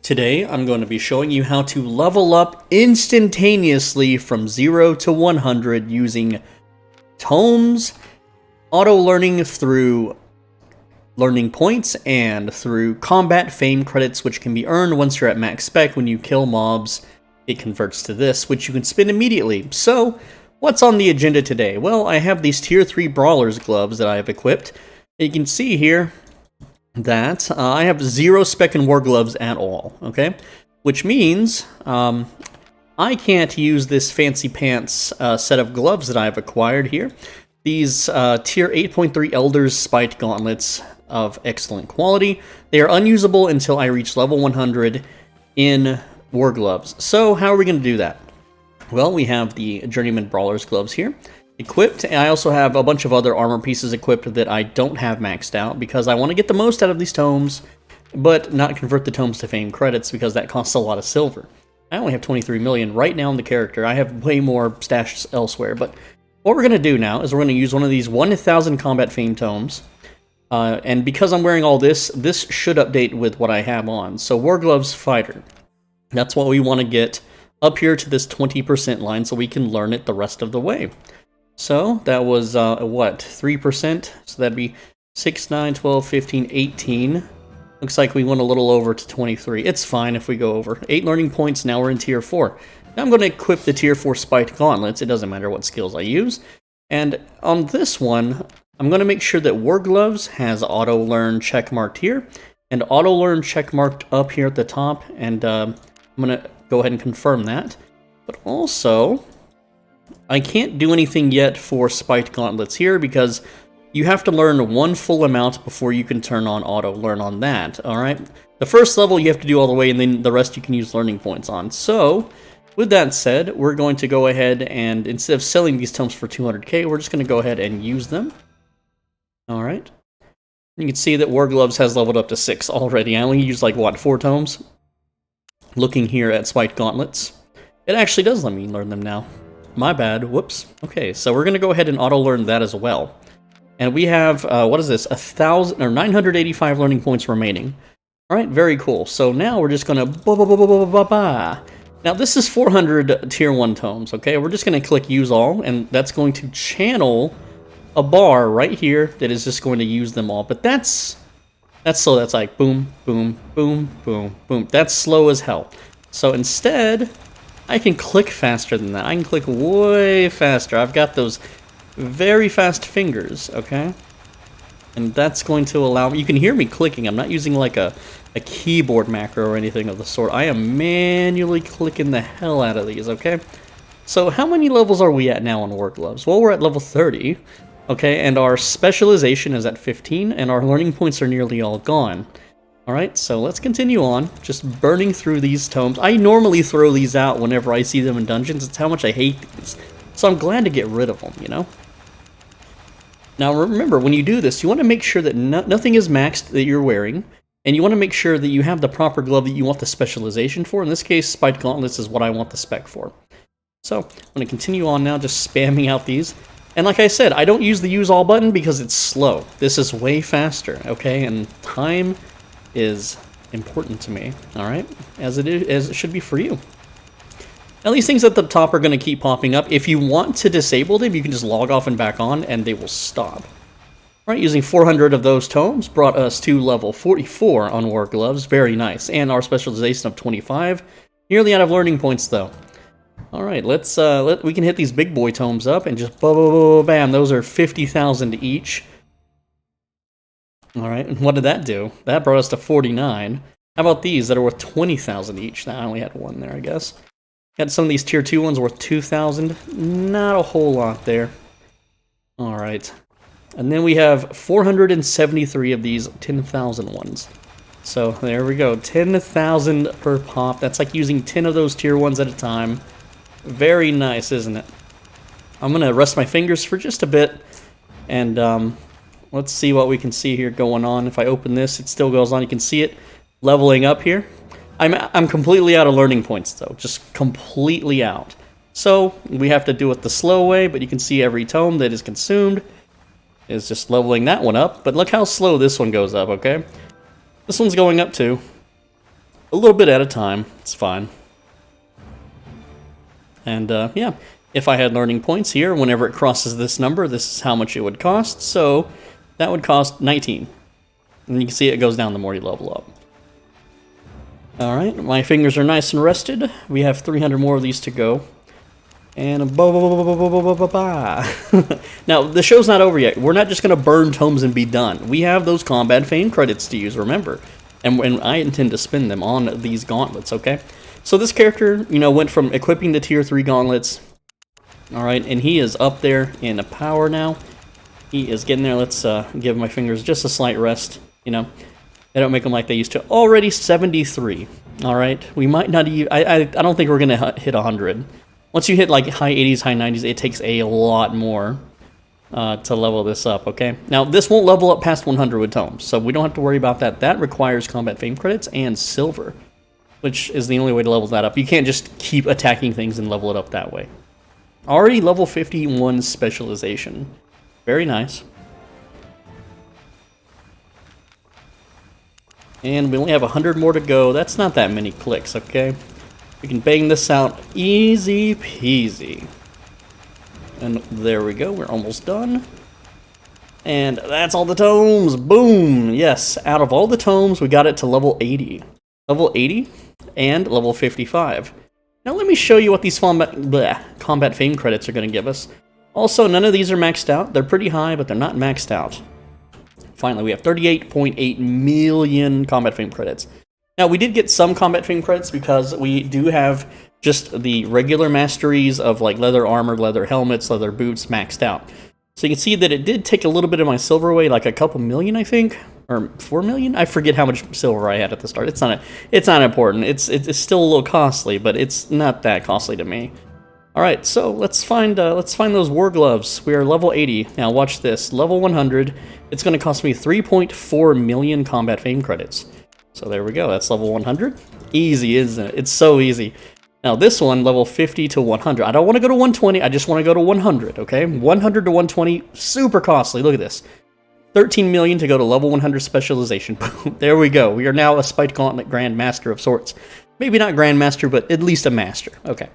Today, I'm going to be showing you how to level up instantaneously from 0 to 100 using tomes, auto-learning through learning points, and through combat fame credits, which can be earned once you're at max spec. When you kill mobs, it converts to this, which you can spend immediately. So, what's on the agenda today? Well, I have these tier 3 Brawler's gloves that I have equipped. You can see here that I have 0 spec and war gloves at all, okay? Which means I can't use this fancy pants set of gloves that I've acquired here. These tier 8.3 Elders Spiked Gauntlets of excellent quality. They are unusable until I reach level 100 in war gloves. So how are we going to do that? Well, we have the Journeyman Brawler's gloves here equipped, and I also have a bunch of other armor pieces equipped that I don't have maxed out because I want to get the most out of these tomes, but not convert the tomes to fame credits because that costs a lot of silver. I only have 23 million right now in the character. I have way more stashed elsewhere, but what we're going to do now is we're going to use one of these 1,000 combat fame tomes, and because I'm wearing all this, this should update with what I have on. So War Gloves Fighter, that's what we want to get up here to this 20% line so we can learn it the rest of the way. So that was, what, 3%? So that'd be 6, 9, 12, 15, 18. Looks like we went a little over to 23. It's fine if we go over. 8 learning points, now we're in tier 4. Now I'm going to equip the tier 4 Spiked Gauntlets. It doesn't matter what skills I use. And on this one, I'm going to make sure that War Gloves has auto-learn checkmarked here, and auto-learn checkmarked up here at the top, and I'm going to go ahead and confirm that. But also, I can't do anything yet for Spiked Gauntlets here because you have to learn one full amount before you can turn on auto-learn on that, alright? The first level you have to do all the way, and then the rest you can use learning points on. So, with that said, we're going to go ahead and, instead of selling these tomes for 200k, we're just going to go ahead and use them. Alright. You can see that War Gloves has leveled up to 6 already. I only used, like, what, 4 tomes? Looking here at Spiked Gauntlets, it actually does let me learn them now. My bad. Whoops. Okay, so we're going to go ahead and auto-learn that as well. And we have, what is this? 985 learning points remaining. Alright, very cool. So now we're just going to Now this is 400 tier 1 tomes, okay? We're just going to click use all, and that's going to channel a bar right here that is just going to use them all. But that's slow. That's like boom, boom, boom, boom, boom. That's slow as hell. So instead, I can click faster than that. I can click way faster. I've got those very fast fingers, okay? And that's going to allow me... You can hear me clicking. I'm not using like a keyboard macro or anything of the sort. I am manually clicking the hell out of these, okay? So how many levels are we at now on War Gloves? Well, we're at level 30, okay? And our specialization is at 15, and our learning points are nearly all gone. Alright, so let's continue on, just burning through these tomes. I normally throw these out whenever I see them in dungeons. It's how much I hate these. So I'm glad to get rid of them, you know? Now remember, when you do this, you want to make sure that nothing is maxed that you're wearing, and you want to make sure that you have the proper glove that you want the specialization for. In this case, Spiked Gauntlets is what I want the spec for. So, I'm going to continue on now, just spamming out these. And like I said, I don't use the use all button because it's slow. This is way faster, okay? And time is important to me, alright? As it should be for you. Now these things at the top are going to keep popping up. If you want to disable them, you can just log off and back on, and they will stop. Alright, using 400 of those tomes brought us to level 44 on War Gloves. Very nice. And our specialization of 25. Nearly out of learning points, though. Alright, we can hit these big boy tomes up and just bam, those are 50,000 each. Alright, and what did that do? That brought us to 49. How about these that are worth 20,000 each? Nah, I only had one there, I guess. Got some of these tier 2 ones worth 2,000. Not a whole lot there. Alright. And then we have 473 of these 10,000 ones. So there we go, 10,000 per pop. That's like using 10 of those tier 1s at a time. Very nice, isn't it? I'm going to rest my fingers for just a bit, and let's see what we can see here going on. If I open this, it still goes on. You can see it leveling up here. I'm completely out of learning points, though. Just completely out. So we have to do it the slow way, but you can see every tome that is consumed is just leveling that one up. But look how slow this one goes up, okay? This one's going up too. a little bit at a time. It's fine. And yeah, if I had learning points here, whenever it crosses this number, this is how much it would cost. So that would cost 19. And you can see it goes down the more you level up. Alright, my fingers are nice and rested. We have 300 more of these to go. And now, the show's not over yet. We're not just going to burn tomes and be done. We have those combat fame credits to use, remember. And I intend to spend them on these gauntlets, okay? So this character, you know, went from equipping the tier 3 gauntlets. Alright, and he is up there in power now. He is getting there. Let's give my fingers just a slight rest, you know. They don't make them like they used to. Already 73. Alright, we might not even... I don't think we're going to hit 100. Once you hit like high 80s, high 90s, it takes a lot more to level this up, okay? Now, this won't level up past 100 with tomes, so we don't have to worry about that. That requires combat fame credits and silver, which is the only way to level that up. You can't just keep attacking things and level it up that way. Already level 51 specialization. Very nice. And we only have 100 more to go. That's not that many clicks, okay? We can bang this out easy peasy. And there we go, we're almost done. And that's all the tomes, boom! Yes, out of all the tomes, we got it to level 80. Level 80 and level 55. Now let me show you what these combat fame credits are going to give us. Also, none of these are maxed out. They're pretty high, but they're not maxed out. Finally, we have 38.8 million combat fame credits. Now, we did get some combat fame credits because we do have just the regular masteries of like leather armor, leather helmets, leather boots maxed out. So you can see that it did take a little bit of my silver away, like a couple million, I think, or 4 million. I forget how much silver I had at the start. It's not important. It's still a little costly, but it's not that costly to me. All right, so let's find those war gloves. We are level 80 now. Watch this, level 100. It's going to cost me 3.4 million combat fame credits. So there we go, that's level 100. Easy, isn't it? It's so easy. Now this one, level 50 to 100. I don't want to go to 120, I just want to go to 100, okay? 100 to 120, super costly, look at this. 13 million to go to level 100 specialization. There we go, we are now a Spiked Gauntlet Grand Master of sorts. Maybe not Grand Master, but at least a Master, okay.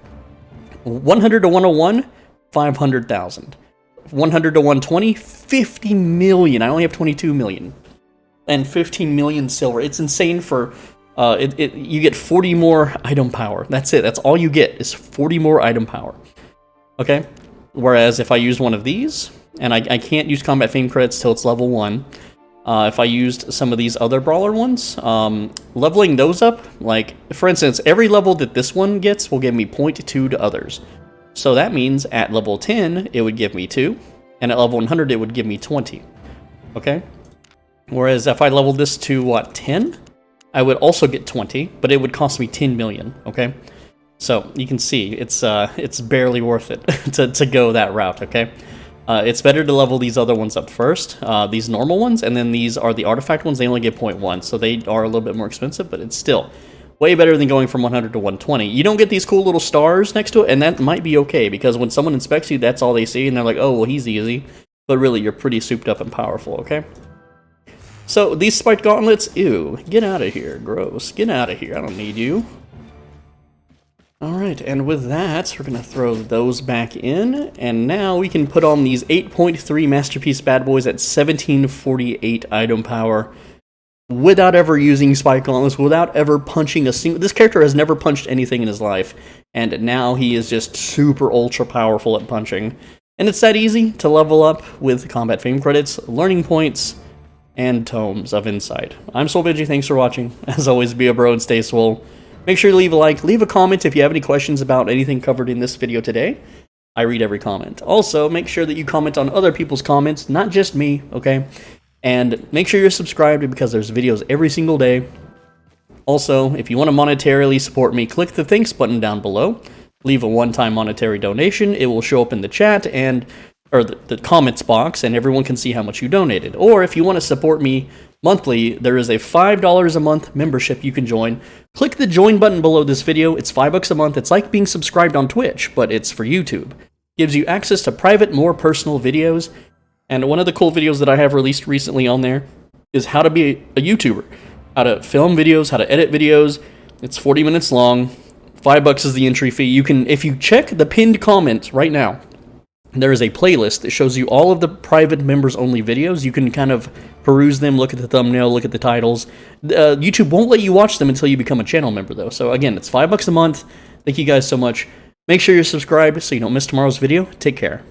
100 to 101, 500,000. 100 to 120, 50 million. I only have 22 million. And 15 million silver. It's insane for, you get 40 more item power. That's it. That's all you get is 40 more item power. Okay? Whereas if I used one of these, and I can't use combat fame credits till it's level 1. If I used some of these other brawler ones, leveling those up, like, for instance, every level that this one gets will give me 0.2 to others. So that means at level 10, it would give me 2, and at level 100, it would give me 20. Okay? Whereas if I leveled this to, what, 10? I would also get 20, but it would cost me 10 million, okay? So, you can see, it's barely worth it to go that route, okay? It's better to level these other ones up first, these normal ones, and then these are the artifact ones. They only get 0.1, so they are a little bit more expensive, but it's still way better than going from 100 to 120. You don't get these cool little stars next to it, and that might be okay, because when someone inspects you, that's all they see, and they're like, oh, well, he's easy. But really, you're pretty souped up and powerful, okay? So, these Spiked Gauntlets, ew, get out of here, gross. Get out of here, I don't need you. Alright, and with that, we're going to throw those back in, and now we can put on these 8.3 Masterpiece bad boys at 1748 item power, without ever using Spiked Gauntlets, without ever punching a single... This character has never punched anything in his life, and now he is just super ultra powerful at punching. And it's that easy to level up with combat fame credits, learning points, and tomes of insight. I'm SoulVeggie, thanks for watching. As always, be a bro and stay swole. Make sure to leave a like, leave a comment if you have any questions about anything covered in this video today. I read every comment. Also, make sure that you comment on other people's comments, not just me, okay? And make sure you're subscribed because there's videos every single day. Also, if you want to monetarily support me, click the thanks button down below. Leave a one-time monetary donation. It will show up in the chat and or the comments box, and everyone can see how much you donated. Or if you want to support me monthly, there is a $5 a month membership you can join. Click the join button below this video. It's $5 a month. It's like being subscribed on Twitch, but it's for YouTube. Gives you access to private, more personal videos. And one of the cool videos that I have released recently on there is how to be a YouTuber. How to film videos, how to edit videos, It's 40 minutes long. $5 is the entry fee. You can, if you check the pinned comment right now, there is a playlist that shows you all of the private members-only videos. You can kind of peruse them, look at the thumbnail, look at the titles. YouTube won't let you watch them until you become a channel member, though. So again, it's $5 a month. Thank you guys so much. Make sure you're subscribed so you don't miss tomorrow's video. Take care.